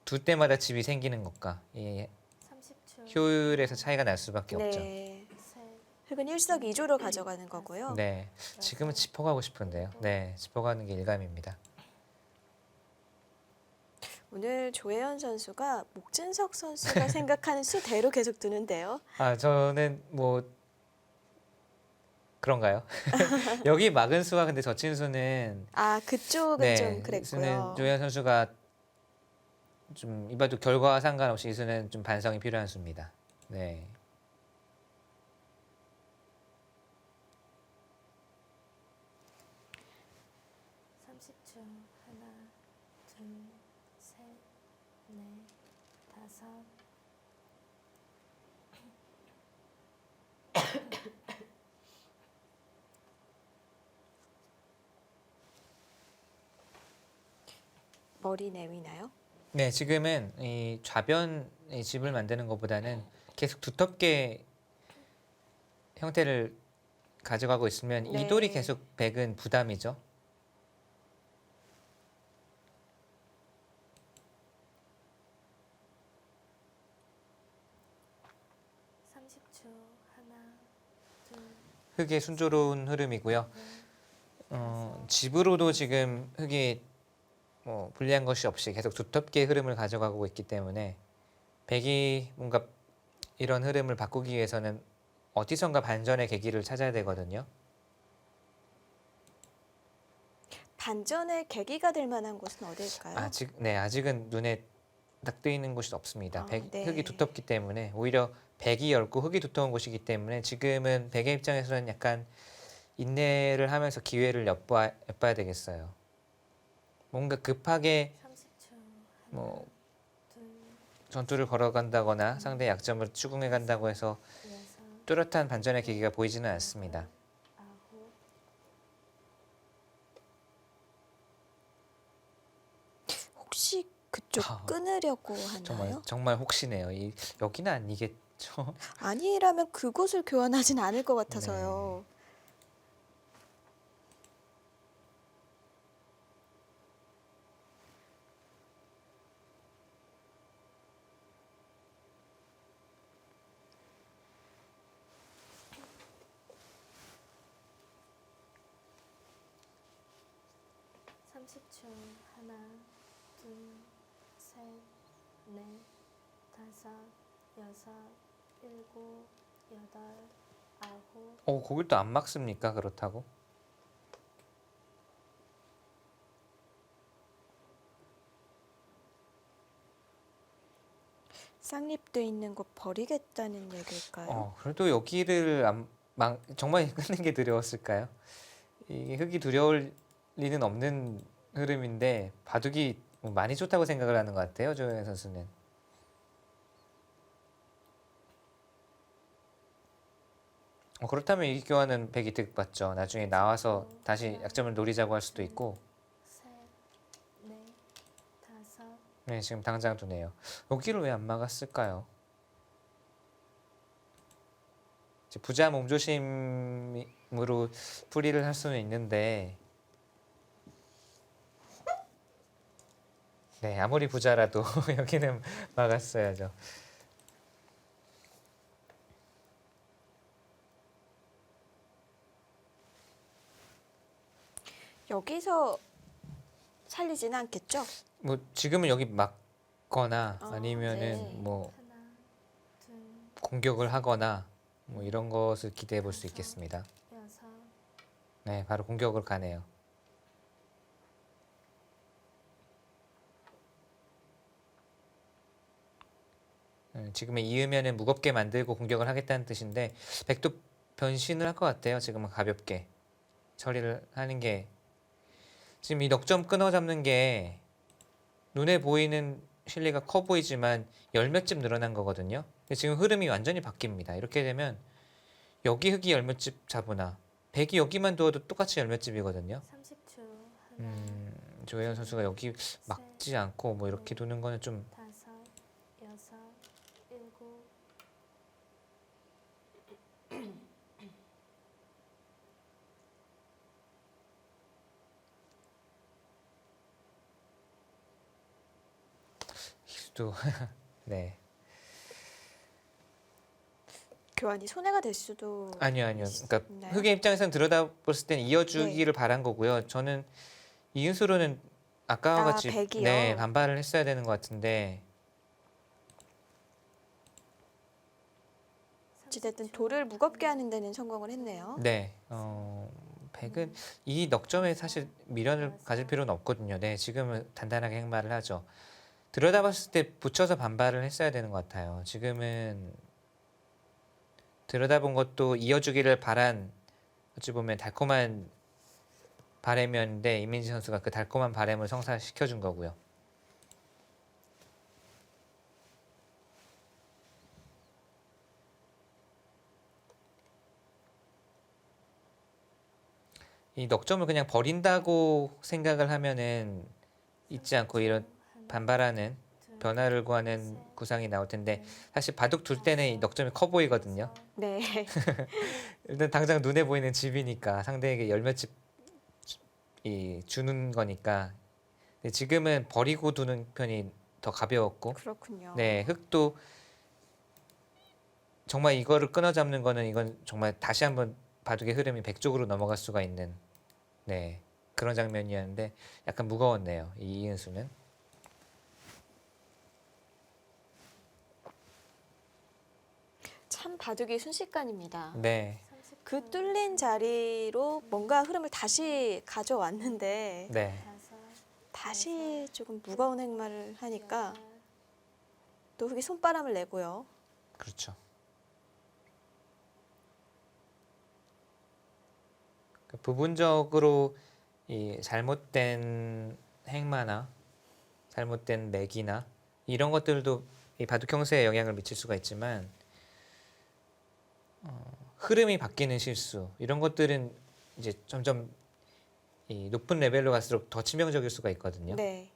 두 때마다 집이 생기는 것과 이 30초. 효율에서 차이가 날 수밖에 없죠. 네. 셋, 흑은 일석이조로 가져가는 거고요. 네, 지금은 짚어가고 싶은데요. 네, 짚어가는 게 일감입니다. 오늘 조혜연 선수가 목진석 선수가 생각하는 수대로 계속 두는데요. 아, 저는 뭐 그런가요? 여기 막은 수와 근데 젖힌 수는 아, 그쪽은 네, 좀 그랬고요. 수는 조현 선수가 좀 이봐도 결과와 상관없이 이 수는 좀 반성이 필요한 수입니다. 네. 삼십초 하나, 둘, 셋, 넷, 다섯. 머리 내미나요? 네, 지금은 이 좌변 이 집을 만드는 것보다는 계속 두텁게 형태를 가져가고 있으면 네. 이 돌이 계속 백은 부담이죠. 삼십초 하나, 둘, 흑의 순조로운 흐름이고요. 넷, 집으로도 지금 흑이 뭐 불리한 것이 없이 계속 두텁게 흐름을 가져가고 있기 때문에 백이 뭔가 이런 흐름을 바꾸기 위해서는 어디선가 반전의 계기를 찾아야 되거든요. 반전의 계기가 될 만한 곳은 어디일까요? 아직은 눈에 딱 뜨이는 곳이 없습니다. 아, 네. 흑이 두텁기 때문에 오히려 백이 얇고 흑이 두터운 곳이기 때문에 지금은 백의 입장에서는 약간 인내를 하면서 기회를 엿봐야 되겠어요. 뭔가 급하게 30초 하나, 뭐 둘, 전투를 걸어간다거나 상대의 약점을 추궁해 간다고 해서 여섯, 뚜렷한 반전의 계기가 보이지는 않습니다. 아홉. 혹시 그쪽 아, 끊으려고 하나요? 정말 혹시네요. 여기는 이게 아니라면 그곳을 교환하진 않을 것 같아서요. 삼십 초. 하나, 둘, 셋, 넷, 다섯, 여섯, 일곱, 여덟, 아홉. 거길 또 안 막습니까? 그렇다고? 쌍립돼 있는 거 버리겠다는 얘기일까요? 그래도 여기를 정말 끊는 게 두려웠을까요? 이게 흙이 두려울 리는 없는 흐름인데 바둑이 뭐 많이 좋다고 생각을 하는 것 같아요. 조현 선수는. 그렇다면 이 교환은 100이득 받죠. 나중에 나와서 다시 약점을 노리자고 할 수도 있고. 셋, 넷, 다섯. 네, 지금 당장 두네요. 여기를 왜 안 막았을까요? 이제 부자 몸조심으로 풀이를 할 수는 있는데, 네, 아무리 부자라도 여기는 막았어야죠. 여기서 살리지는 않겠죠? 뭐 지금은 여기 막거나 아, 아니면은 네. 뭐 하나, 둘, 공격을 하거나 뭐 이런 것을 기대해 볼 수 있겠습니다. 여섯. 네, 바로 공격을 가네요. 지금은 이으면은 무겁게 만들고 공격을 하겠다는 뜻인데 백도 변신을 할 것 같아요. 지금은 가볍게 처리를 하는 게 지금 이 넉점 끊어 잡는 게 눈에 보이는 실리가 커 보이지만 열 몇 집 늘어난 거거든요. 근데 지금 흐름이 완전히 바뀝니다. 이렇게 되면 여기 흙이 열 몇 집 잡으나 백이 여기만 두어도 똑같이 열 몇 집이거든요. 30초. 하나, 조혜연 선수가 여기 막지 않고 뭐 이렇게 두는 거는 좀 다섯, 여섯, 일곱. 또 네. 교환이 손해가 될 수도 아니요. 그러니까 있나요? 흑의 입장에서는 들여다봤을 때는 이어주기를 바란 거고요. 저는 이은수로는 아까와 같이 백이요? 네, 반발을 했어야 되는 것 같은데 어찌됐든 돌을 무겁게 하는 데는 성공을 했네요. 네. 백은 이 넉점에 사실 미련을 가질 필요는 없거든요. 네, 지금은 단단하게 행마를 하죠. 들여다봤을 때 붙여서 반발을 했어야 되는 것 같아요. 지금은 들여다본 것도 이어주기를 바란 어찌 보면 달콤한 바램이었는데 이민지 선수가 그 달콤한 바램을 성사시켜 준 거고요. 이 넉점을 그냥 버린다고 생각을 하면은 잊지 않고 이런 반발하는 변화를 구하는 구상이 나올 텐데 사실 바둑 둘 때는 이 넉점이 커 보이거든요. 네. 일단 당장 눈에 보이는 집이니까 상대에게 열 몇 집 주는 거니까. 근데 지금은 버리고 두는 편이 더 가벼웠고, 그렇군요. 네, 흙도 정말 이거를 끊어 잡는 거는 이건 정말 다시 한번 바둑의 흐름이 백쪽으로 넘어갈 수가 있는 네, 그런 장면이었는데 약간 무거웠네요. 이 이은수는. 참 바둑이 순식간입니다. 네, 그 뚫린 자리로 뭔가 흐름을 다시 가져왔는데 네, 다시 조금 무거운 행마를 하니까 또 흙이 손바람을 내고요. 그렇죠. 그 부분적으로 이 잘못된 행마나 잘못된 맥이나 이런 것들도 이 바둑 형세에 영향을 미칠 수가 있지만 흐름이 바뀌는 실수 이런 것들은 이제 점점 이 높은 레벨로 갈수록 더 치명적일 수가 있거든요. 네.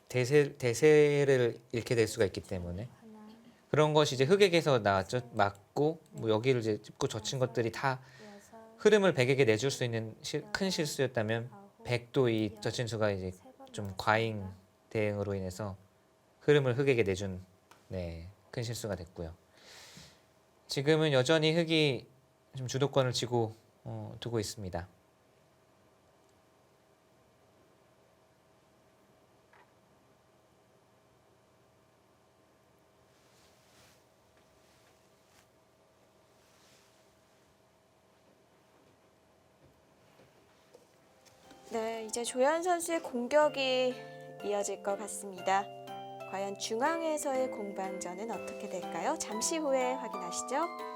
대세를 잃게 될 수가 있기 때문에 하나, 그런 것이 이제 흑에게서 나왔죠. 맞고 뭐 여기를 이제 짚고 젖힌 것들이 다 여섯, 흐름을 백에게 내줄 수 있는 큰 실수였다면 아홉, 백도 이 젖힌 수가 이제 세 번 좀 나왔습니다. 과잉 대응으로 인해서 흐름을 흑에게 내준 큰 실수가 됐고요. 지금은 여전히 흑이 좀 주도권을 쥐고 두고 있습니다. 네, 이제 조현 선수의 공격이 이어질 것 같습니다. 과연 중앙에서의 공방전은 어떻게 될까요? 잠시 후에 확인하시죠.